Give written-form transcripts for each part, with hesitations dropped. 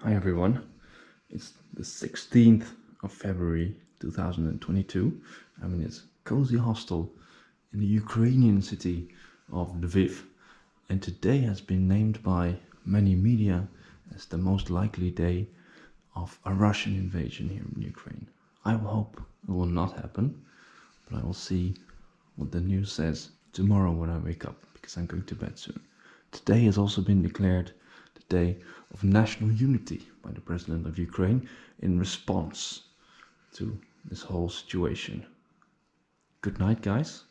Hi everyone, it's the 16th of February 2022. I'm in this cozy hostel in the Ukrainian city of Lviv, and today has been named by many media as the most likely day of a Russian invasion here in Ukraine. I hope it will not happen, but I will see what the news says tomorrow when I wake up, because I'm going to bed soon. Today has also been declared the Day of National Unity by the President of Ukraine in response to this whole situation. Good night, guys.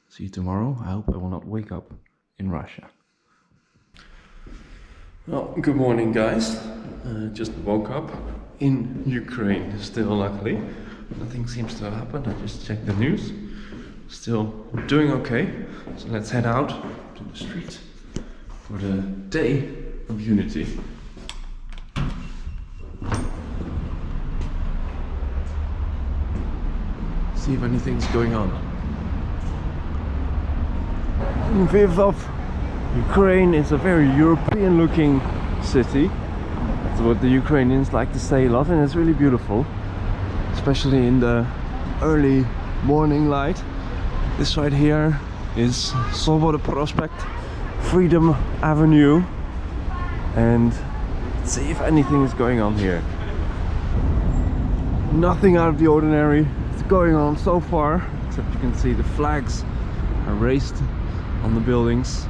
See you tomorrow. I hope I will not wake up in Russia. Well, good morning, guys. Just woke up in Ukraine still, luckily. Nothing seems to have happened. I just checked the news. Still doing okay. So let's head out to the street for the Day of Unity. See if anything's going on. Lviv of Ukraine is a very European looking city. That's what the Ukrainians like to say a lot, and it's really beautiful, especially in the early morning light. This right here is Svoboda Prospect, Freedom Avenue, and let's see if anything is going on here. Nothing out of the ordinary is going on so far, except you can see the flags are raised on the buildings.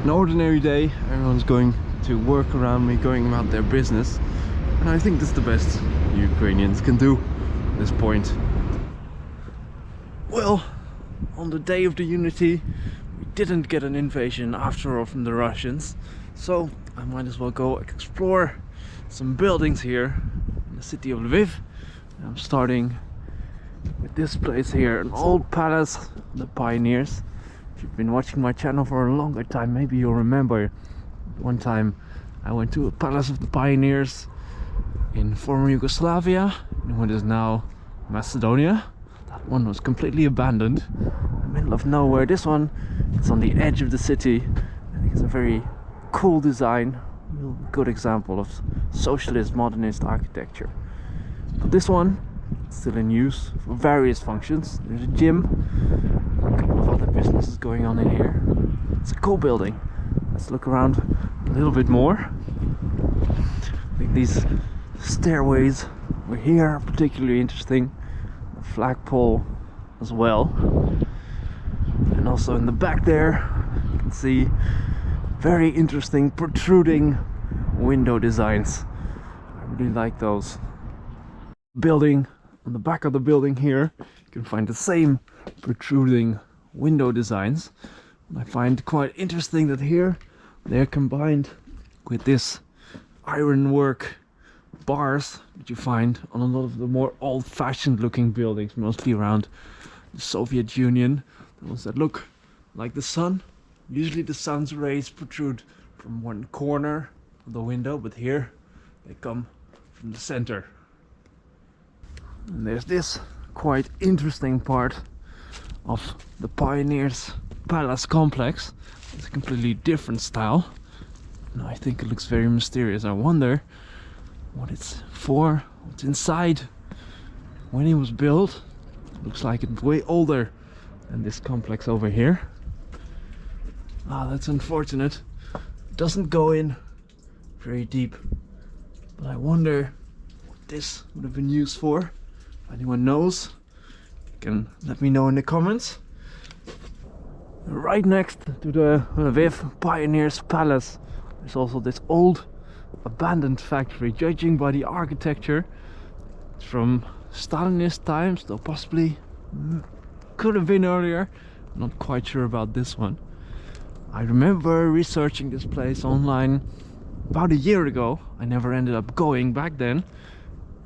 An ordinary day, everyone's going to work around me, going about their business, and I think that's the best Ukrainians can do at this point. Well, on the Day of the Unity, we didn't get an invasion after all from the Russians, so I might as well go explore some buildings here in the city of Lviv. I'm starting with this place here, an old palace of the pioneers. If you've been watching my channel for a longer time, maybe you'll remember one time I went to a palace of the pioneers in former Yugoslavia, in what is now Macedonia. That one was completely abandoned in the middle of nowhere. This one, it's on the edge of the city. I think it's a very cool design, real good example of socialist modernist architecture. But this one, still in use for various functions. There's a gym, a couple of other businesses going on in here. It's a cool building. Let's look around a little bit more. I think these stairways over here are particularly interesting. The flagpole as well. And also in the back there, you can see very interesting protruding window designs. I really like those. Building, on the back of the building here, you can find the same protruding window designs. And I find quite interesting that here they're combined with this ironwork bars that you find on a lot of the more old-fashioned looking buildings, mostly around the Soviet Union. The ones that look like the sun. Usually the sun's rays protrude from one corner of the window, but here they come from the center. And there's this quite interesting part of the Pioneers Palace complex. It's a completely different style, and I think it looks very mysterious. I wonder what it's for, what's inside. When it was built, it looks like it's way older than this complex over here. Ah, that's unfortunate. It doesn't go in very deep, but I wonder what this would have been used for. If anyone knows, you can let me know in the comments. Right next to the Lviv Pioneers Palace, there's also this old abandoned factory. Judging by the architecture, it's from Stalinist times, though possibly could have been earlier. I'm not quite sure about this one. I remember researching this place online about a year ago. I never ended up going back then,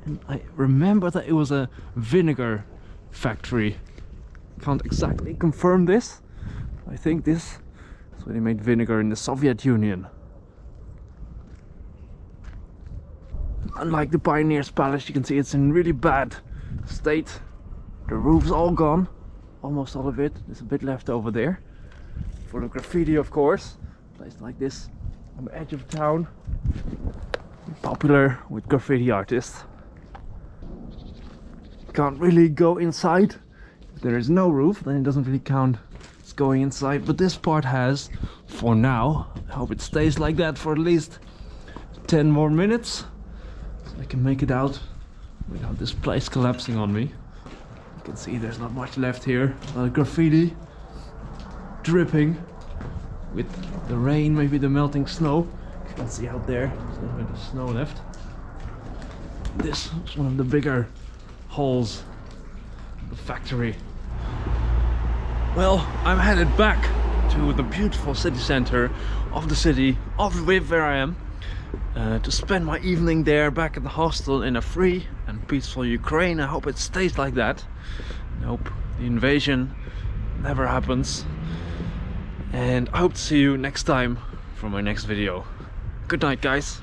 and I remember that it was a vinegar factory. Can't exactly confirm this. I think this is where they made vinegar in the Soviet Union. Unlike the Pioneers Palace, you can see it's in really bad state. The roof's all gone, almost all of it. There's a bit left over there for the graffiti, of course. A place like this on the edge of town, popular with graffiti artists. Can't really go inside. If there is no roof, then it doesn't really count as going inside, but this part has for now. I hope it stays like that for at least 10 more minutes so I can make it out without this place collapsing on me. You can see there's not much left here. Graffiti dripping with the rain, maybe the melting snow. You can see out there, there's not much snow left. This is one of the bigger holes in the factory. Well, I'm headed back to the beautiful city center of the city of Lviv, where I am, to spend my evening there back at the hostel in a free and peaceful Ukraine. I hope it stays like that. I hope the invasion never happens. And I hope to see you next time for my next video. Good night, guys.